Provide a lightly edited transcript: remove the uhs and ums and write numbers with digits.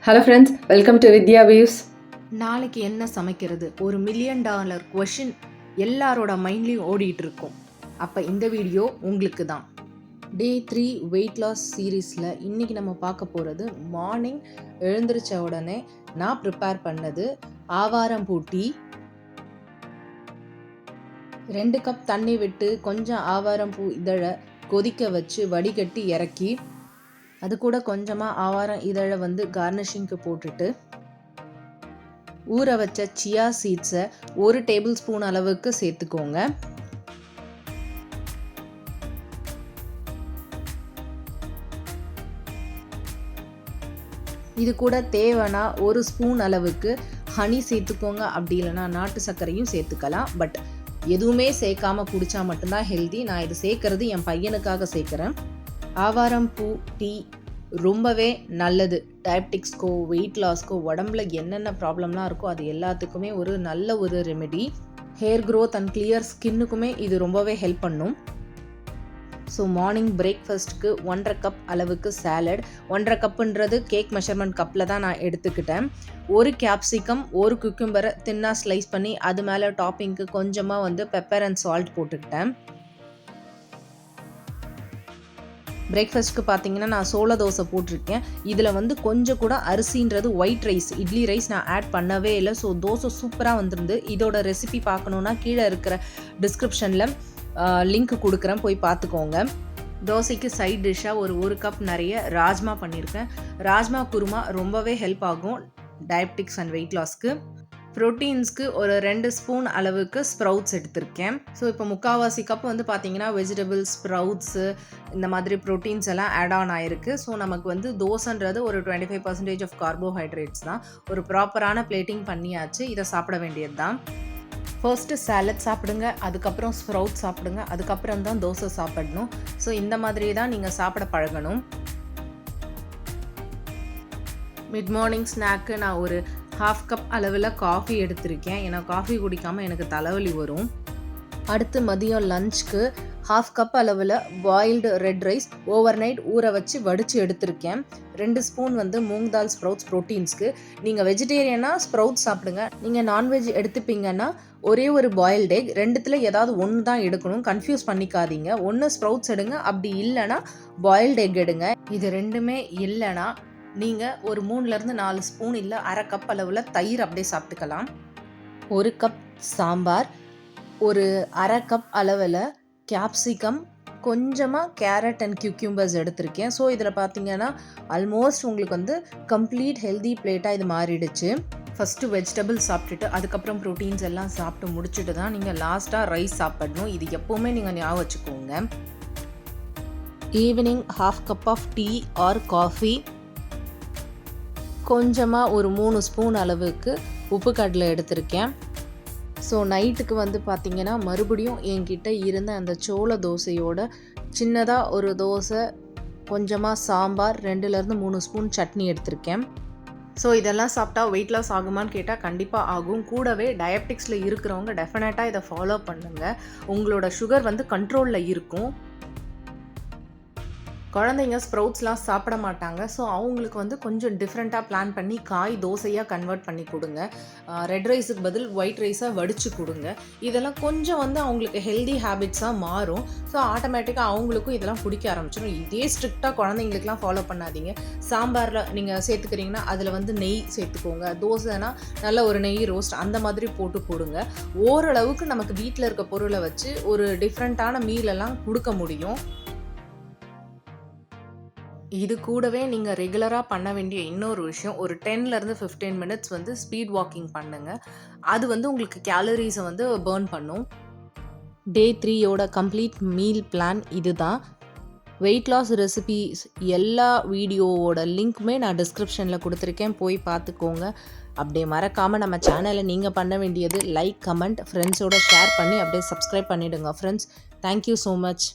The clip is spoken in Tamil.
Hello friends, welcome to Vidya views. நாளைக்கு என்ன சமைக்கிறது ஒரு $1 மில்லியன் கொஷின் எல்லாரோட மைண்ட்லேயும் ஓடிட்டு இருக்கும். அப்போ இந்த வீடியோ உங்களுக்கு தான். டே 3 வெயிட் லாஸ் சீரீஸில் இன்றைக்கி நம்ம பார்க்க போகிறது மார்னிங் எழுந்திரிச்ச உடனே நான் ப்ரிப்பேர் பண்ணது ஆவாரம்பூ டீ. 2 கப் தண்ணி விட்டு கொஞ்சம் ஆவாரம்பூ இதழை கொதிக்க வச்சு வடிகட்டி இறக்கி அது கூட கொஞ்சமாக ஆவாரம் இதழை கார்னிஷிங்க்கு போட்டுட்டு ஊற வச்ச சியா சீட்ஸை 1 டேபிள் ஸ்பூன் அளவுக்கு சேர்த்துக்கோங்க. இது கூட தேவைன்னா 1 ஸ்பூன் அளவுக்கு ஹனி சேர்த்துக்கோங்க. அப்படி இல்லைன்னா நாட்டு சர்க்கரையும் சேர்த்துக்கலாம். பட் எதுவுமே சேர்க்காம குடித்தா மட்டும்தான் ஹெல்தி. நான் இது சேர்க்கறது என் பையனுக்காக சேர்க்குறேன். ஆவாரம்பூ டீ ரொம்பவே நல்லது. டயபெட்டிக்ஸ்க்கோ வெயிட் லாஸ்க்கோ உடம்புல என்னென்ன ப்ராப்ளம்லாம் இருக்கோ அது எல்லாத்துக்குமே ஒரு நல்ல ஒரு remedy. Hair growth and clear ஸ்கின்னுக்குமே இது ரொம்பவே ஹெல்ப் பண்ணும். ஸோ மார்னிங் பிரேக்ஃபாஸ்ட்டுக்கு 1.5 கப் அளவுக்கு சாலட். 1.5 கப்புன்றது கேக் மெஷர்மெண்ட் கப்பில் தான் நான் எடுத்துக்கிட்டேன். 1 கேப்சிகம் 1 குக்கும்பரை தின்னாக ஸ்லைஸ் பண்ணி அது மேலே டாப்பிங்க்கு கொஞ்சமாக பெப்பர் அண்ட் சால்ட் போட்டுக்கிட்டேன். பிரேக்ஃபாஸ்ட்டுக்கு பார்த்தீங்கன்னா நான் சோள தோசை போட்டிருக்கேன். இதில் கொஞ்சம் கூட அரிசின்றது ஒயிட் ரைஸ், இட்லி ரைஸ் நான் ஆட் பண்ணவே இல்லை. ஸோ தோசை சூப்பராக வந்திருந்து. இதோட ரெசிபி பார்க்கணுன்னா கீழே இருக்கிற டிஸ்கிரிப்ஷனில் லிங்க் கொடுக்குறேன், போய் பார்த்துக்கோங்க. தோசைக்கு சைட் டிஷ்ஷாக ஒரு கப் நிறைய ராஜ்மா பண்ணியிருக்கேன். ராஜ்மா குருமா ரொம்பவே ஹெல்ப் ஆகும் டயபெட்டிக்ஸ் அண்ட் வெயிட் லாஸ்க்கு. ப்ரோட்டீன்ஸ்க்கு ஒரு 2 ஸ்பூன் அளவுக்கு ஸ்ப்ரவுட்ஸ் எடுத்திருக்கேன். ஸோ இப்போ 3/4 கப் பார்த்தீங்கன்னா வெஜிடபிள்ஸ், ஸ்ப்ரவுட்ஸு இந்த மாதிரி ப்ரோட்டீன்ஸ் எல்லாம் ஆட் ஆன் ஆயிருக்கு. ஸோ நமக்கு தோசைன்றது ஒரு 25% ஆஃப் கார்போஹைட்ரேட்ஸ் தான். ஒரு ப்ராப்பரான பிளேட்டிங் பண்ணியாச்சு. இதை சாப்பிட வேண்டியது தான். ஃபர்ஸ்ட்டு சாலட் சாப்பிடுங்க, அதுக்கப்புறம் ஸ்ப்ரவுட் சாப்பிடுங்க, அதுக்கப்புறம் தான் தோசை சாப்பிடணும். ஸோ இந்த மாதிரி தான் நீங்கள் சாப்பிட பழகணும். மிட் மார்னிங் ஸ்நாக்கு நான் ஒரு 1/2 கப் அளவில் காஃபி எடுத்திருக்கேன். ஏன்னா காஃபி குடிக்காமல் எனக்கு தலைவலி வரும். அடுத்து மதியம் லஞ்சுக்கு 1/2 கப் அளவில் boiled red rice over night ஊற வச்சு வடித்து எடுத்திருக்கேன். 2 ஸ்பூன் மூங் தால் ஸ்ப்ரவுட்ஸ் ப்ரோட்டீன்ஸ்க்கு. நீங்கள் வெஜிடேரியனா ஸ்ப்ரவுட்ஸ் சாப்பிடுங்க. நீங்கள் நான்வெஜ் எடுத்துப்பீங்கன்னா ஒரே ஒரு பாயில்டு எக், 2த்துல ஏதாவது ஒன்று தான் எடுக்கணும். கன்ஃபியூஸ் பண்ணிக்காதீங்க. ஒன்று ஸ்ப்ரவுட்ஸ் எடுங்க, அப்படி இல்லைன்னா பாயில்டு எக் எடுங்க. இது ரெண்டுமே இல்லைன்னா நீங்கள் ஒரு 3-4 ஸ்பூன் இல்லை 1/2 கப் அளவில் தயிர் அப்படியே சாப்பிட்டுக்கலாம். 1 கப் சாம்பார், ஒரு 1/2 கப் அளவில் கேப்சிகம், கொஞ்சமாக கேரட் அண்ட் கியூக்யூம்பர்ஸ் எடுத்திருக்கேன். ஸோ இதில் பார்த்தீங்கன்னா ஆல்மோஸ்ட் உங்களுக்கு கம்ப்ளீட் ஹெல்தி பிளேட்டாக இது மாறிடுச்சு. ஃபஸ்ட்டு வெஜிடபிள்ஸ் சாப்பிட்டுட்டு அதுக்கப்புறம் ப்ரோட்டீன்ஸ் எல்லாம் சாப்பிட்டு முடிச்சுட்டு தான் நீங்கள் லாஸ்ட்டாக ரைஸ் சாப்பிடணும். இது எப்போவுமே நீங்கள் ஞாபகம் வச்சுக்கோங்க. Evening 1/2 cup of tea or coffee, கொஞ்சமாக ஒரு 3 ஸ்பூன் அளவுக்கு உப்பு கடலை எடுத்திருக்கேன். ஸோ நைட்டுக்கு பார்த்திங்கன்னா மறுபடியும் என்கிட்ட இருந்த அந்த சோள தோசையோட சின்னதாக ஒரு தோசை, கொஞ்சமாக சாம்பார், 2-3 ஸ்பூன் சட்னி எடுத்திருக்கேன். ஸோ இதெல்லாம் சாப்பிட்டா வெயிட் லாஸ் ஆகுமான்னு கேட்டால் கண்டிப்பாக ஆகும். கூடவே டயபெட்டிக்ஸில் இருக்கிறவங்க டெஃபினட்டாக இதை ஃபாலோ பண்ணுங்கள். உங்களோட சுகர் கண்ட்ரோலில் இருக்கும். குழந்தைங்க ஸ்ப்ரவுட்ஸ்லாம் சாப்பிட மாட்டாங்க. ஸோ அவங்களுக்கு கொஞ்சம் டிஃப்ரெண்ட்டாக பிளான் பண்ணி காய் தோசையாக கன்வெர்ட் பண்ணி கொடுங்க. ரெட் ரைஸுக்கு பதில் ஒயிட் ரைஸாக வடித்து கொடுங்க. இதெல்லாம் கொஞ்சம் அவங்களுக்கு ஹெல்தி ஹேபிட்ஸாக மாறும். ஸோ ஆட்டோமேட்டிக்காக அவங்களுக்கும் இதெல்லாம் பிடிக்க ஆரம்பிச்சிடும். இதே ஸ்ட்ரிக்டாக குழந்தைங்களுக்குலாம் ஃபாலோ பண்ணாதீங்க. சாம்பாரில் நீங்கள் சேர்த்துக்கிறீங்கன்னா அதில் நெய் சேர்த்துக்கோங்க. தோசைனா நல்ல ஒரு நெய் ரோஸ்ட் அந்த மாதிரி போட்டு கொடுங்க. ஓரளவுக்கு நமக்கு வீட்டில் இருக்க பொருளை வச்சு ஒரு டிஃப்ரெண்ட்டான மீலெல்லாம் கொடுக்க முடியும். இது கூடவே நீங்கள் ரெகுலராக பண்ண வேண்டிய இன்னொரு விஷயம், ஒரு 10-15 மினிட்ஸ் ஸ்பீட் வாக்கிங் பண்ணுங்கள். அது உங்களுக்கு கேலரிஸை பர்ன் பண்ணும். டே 3யோட கம்ப்ளீட் மீல் பிளான் இது தான். வெயிட் லாஸ் ரெசிபீஸ் எல்லா வீடியோவோட லிங்க்குமே நான் டிஸ்கிரிப்ஷனில் கொடுத்துருக்கேன், போய் பார்த்துக்கோங்க. அப்படியே மறக்காமல் நம்ம சேனலை நீங்கள் பண்ண வேண்டியது லைக், கமெண்ட், ஃப்ரெண்ட்ஸோட ஷேர் பண்ணி அப்படியே சப்ஸ்கிரைப் பண்ணிவிடுங்க ஃப்ரெண்ட்ஸ். Thank you so much.